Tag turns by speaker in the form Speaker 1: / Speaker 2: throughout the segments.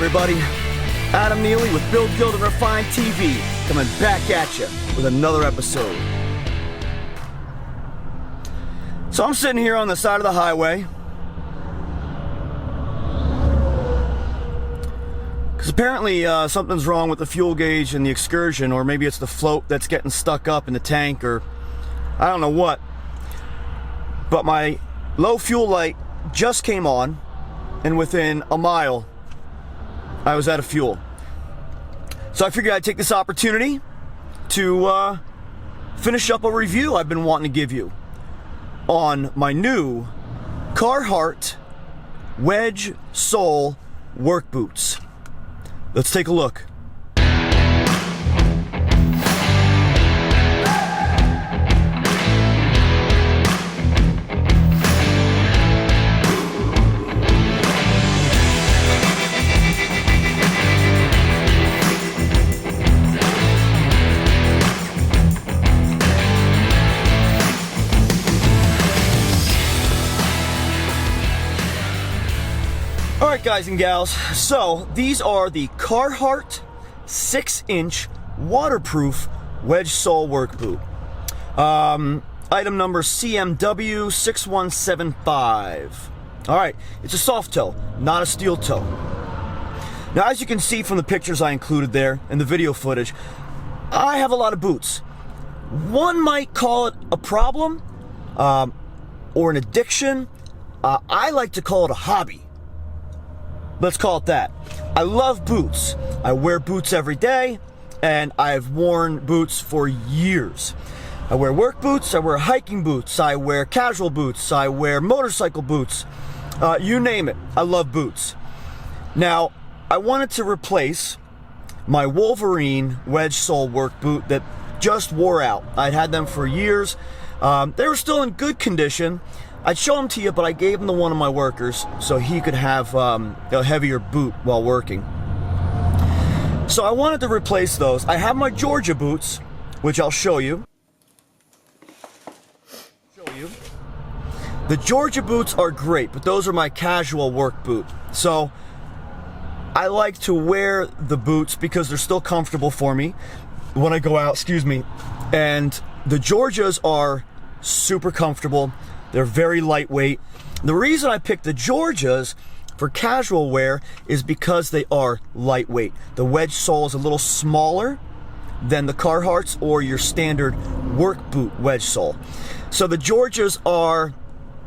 Speaker 1: everybody, Adam Neely with Build, Guild, and Refine TV, coming back at you with another episode. So I'm sitting here on the side of the highway, because apparently something's wrong with the fuel gauge in the Excursion, or maybe it's the float that's getting stuck up in the tank, or I don't know what. But my low fuel light just came on, and within a mile I was out of fuel. So I figured I'd take this opportunity to finish up a review I've been wanting to give you on my new Carhartt wedge sole work boots. Let's take a look. Alright guys and gals, so these are the Carhartt 6-inch waterproof wedge sole work boot. Item number CMW 6175. Alright, it's a soft toe, not a steel toe. Now as you can see from the pictures I included there and the video footage, I have a lot of boots. One might call it a problem or an addiction. I like to call it a hobby. Let's call it that. I love boots. I wear boots every day, and I've worn boots for years. I wear work boots, I wear hiking boots, I wear casual boots, I wear motorcycle boots. You name it, I love boots. Now, I wanted to replace my Wolverine wedge sole work boot that just wore out. I'd had them for years. They were still in good condition. I'd show them to you, but I gave them to one of my workers so he could have a heavier boot while working. So I wanted to replace those. I have my Georgia boots, which I'll show you. The Georgia boots are great, but those are my casual work boot. So I like to wear the boots because they're still comfortable for me when I go out, excuse me. And the Georgias are super comfortable. They're very lightweight. The reason I picked the Georgias for casual wear is because they are lightweight. The wedge sole is a little smaller than the Carhartts or your standard work boot wedge sole. So the Georgias are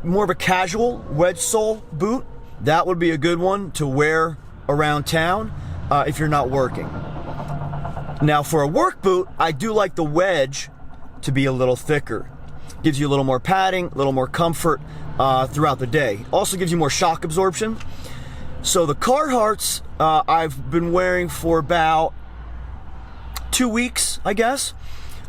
Speaker 1: more of a casual wedge sole boot. That would be a good one to wear around town if you're not working. Now for a work boot, I do like the wedge to be a little thicker. Gives you a little more padding, a little more comfort throughout the day. Also gives you more shock absorption. So the Carhartts I've been wearing for about 2 weeks, I guess,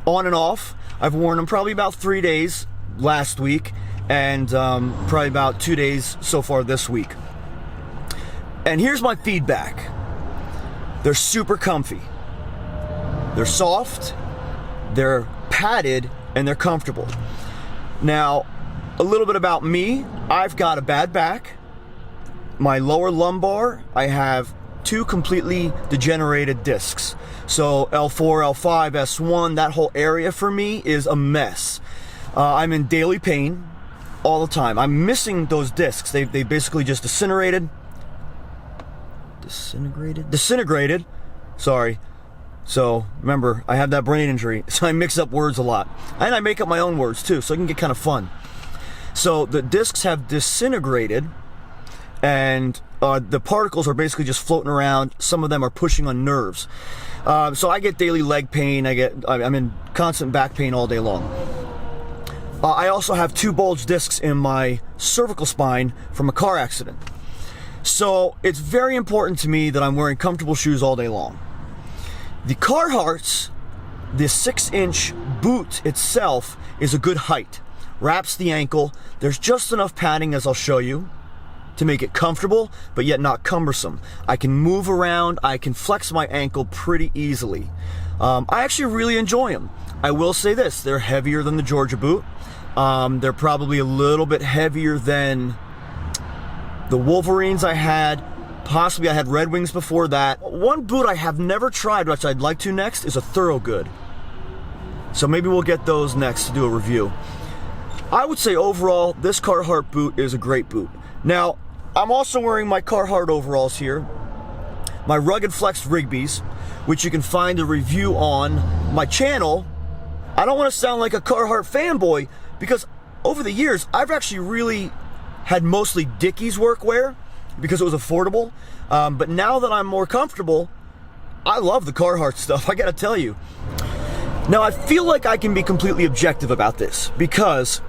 Speaker 1: on and off. I've worn them probably about 3 days last week, and probably about 2 days so far this week. And here's my feedback. They're super comfy. They're soft, they're padded, and they're comfortable. Now, a little bit about me. I've got a bad back. My lower lumbar, I have 2 completely degenerated discs. So L4, L5, S1, that whole area for me is a mess. I'm in daily pain all the time. I'm missing those discs. They basically just disintegrated. Disintegrated. Sorry. So remember, I have that brain injury, so I mix up words a lot. And I make up my own words too, so it can get kind of fun. So the discs have disintegrated, and the particles are basically just floating around. Some of them are pushing on nerves. So I get daily leg pain. I'm in constant back pain all day long. I also have 2 bulged discs in my cervical spine from a car accident. So it's very important to me that I'm wearing comfortable shoes all day long. The Carhartts, the 6-inch boot itself is a good height. Wraps the ankle. There's just enough padding, as I'll show you, to make it comfortable, but yet not cumbersome. I can move around. I can flex my ankle pretty easily. I actually really enjoy them. I will say this, they're heavier than the Georgia boot. They're probably a little bit heavier than the Wolverines I had, Possibly I had Redwings before that. One boot I have never tried, which I'd like to next, is a Thorogood. So maybe we'll get those next to do a review. I would say overall, this Carhartt boot is a great boot. Now, I'm also wearing my Carhartt overalls here, my Rugged Flex Rigby's, which you can find a review on my channel. I don't want to sound like a Carhartt fanboy, because over the years, I've actually really had mostly Dickies workwear because it was affordable. But now that I'm more comfortable, I love the Carhartt stuff, I gotta tell you. Now, I feel like I can be completely objective about this because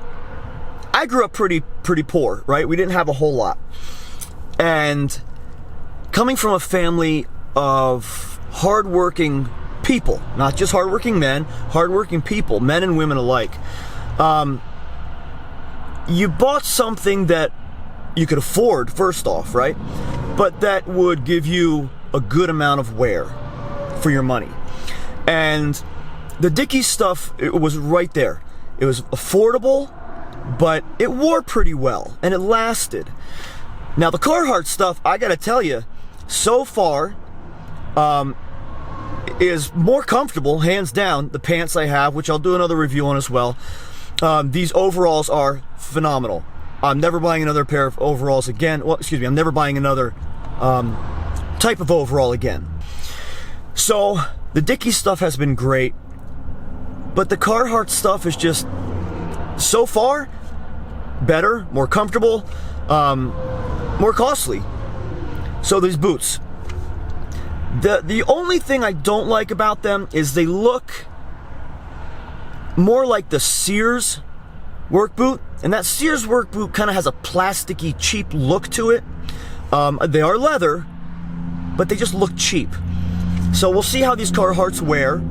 Speaker 1: I grew up pretty poor, right? We didn't have a whole lot. And coming from a family of hardworking people, not just hardworking men, hardworking people, men and women alike, you bought something that you could afford, first off, right? But that would give you a good amount of wear for your money. And the Dickies stuff, it was right there. It was affordable, but it wore pretty well, and it lasted. Now, the Carhartt stuff, I gotta tell you, so far, is more comfortable, hands down. The pants I have, which I'll do another review on as well. These overalls are phenomenal. I'm never buying another pair of overalls again. Well, excuse me, I'm never buying another type of overall again. So, the Dickies stuff has been great, but the Carhartt stuff is just, so far, better, more comfortable, more costly. So these boots. The only thing I don't like about them is they look more like the Sears work boot, and that Sears work boot kind of has a plasticky, cheap look to it. They are leather, but they just look cheap. So we'll see how these Carhartts wear.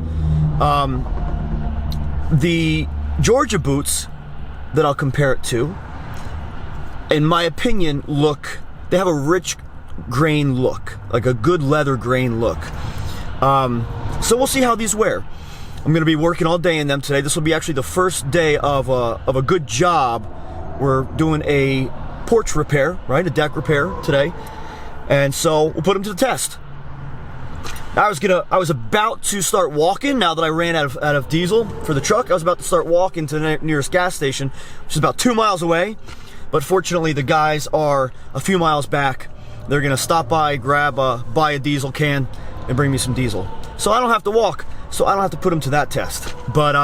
Speaker 1: The Georgia boots that I'll compare it to, in my opinion, they have a rich grain look, like a good leather grain look. So we'll see how these wear. I'm going to be working all day in them today. This will be actually the first day of a good job. We're doing a porch repair, right? A deck repair today. And so we'll put them to the test. I was about to start walking now that I ran out of diesel for the truck. I was about to start walking to the nearest gas station, which is about 2 miles away. But fortunately, the guys are a few miles back. They're gonna stop by, buy a diesel can, and bring me some diesel. So I don't have to walk, so I don't have to put them to that test. But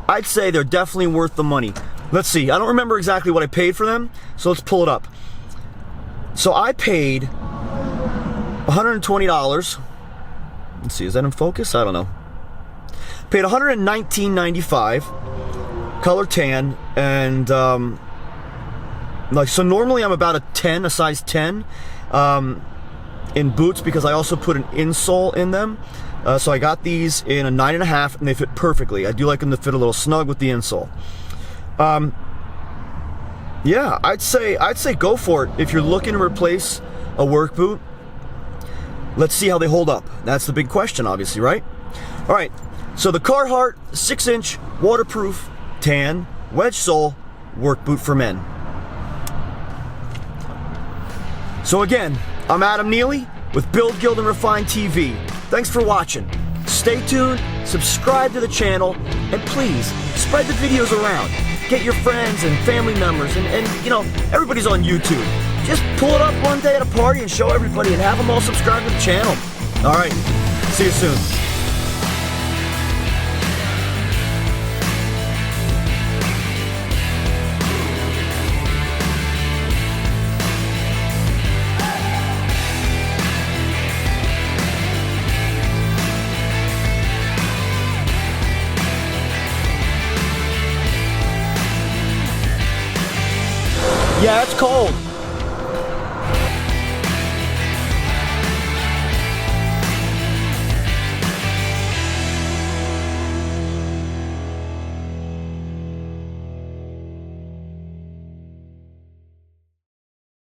Speaker 1: I'd say they're definitely worth the money. Let's see, I don't remember exactly what I paid for them, so let's pull it up. So I paid $120. Let's see, is that in focus? I don't know. Paid $119.95, color tan, and so normally I'm about a size 10 in boots, because I also put an insole in them. So I got these in a 9.5, and they fit perfectly. I do like them to fit a little snug with the insole. Yeah, I'd say go for it if you're looking to replace a work boot. Let's see how they hold up. That's the big question, obviously, right? All right, so the Carhartt 6-inch waterproof tan wedge sole work boot for men. So again, I'm Adam Neely with Build, Guild, and Refine TV. Thanks for watching. Stay tuned, subscribe to the channel, and please spread the videos around. Get your friends and family members, and you know, everybody's on YouTube. Just pull it up one day at a party and show everybody, and have them all subscribe to the channel. All right, see you soon. Yeah, it's cold.